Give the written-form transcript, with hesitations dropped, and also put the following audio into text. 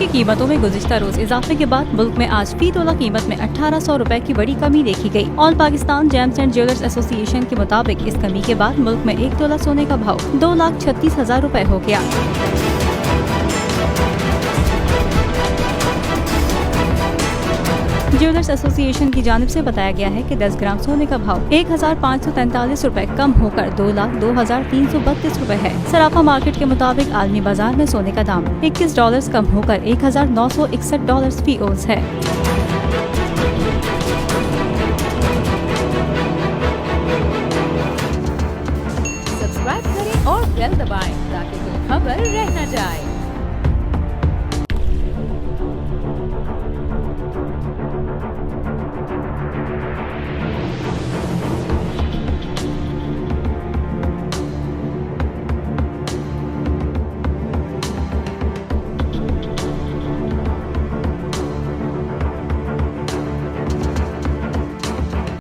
की कीमतों में गुज़िश्ता रोज इजाफे के बाद मुल्क में आज फी तोला कीमत में 1800 रुपए की बड़ी कमी देखी गई। All Pakistan James and jewellers association के मुताबिक इस कमी के बाद मुल्क में 1 तोला सोने का भाव 2,36,000 रुपए हो गया। ज्वेलर्स एसोसिएशन की जानिब से बताया गया है कि 10 ग्राम सोने का भाव 1,543 रुपए कम होकर 2,02,332 रुपए है। सराफा मार्केट के मुताबिक आलमी बाजार में सोने का दाम $21 कम होकर $1,961 फी औंस है। सब्सक्राइब करें और बेल दबाएं ताकि कोई खबर रह न जाए।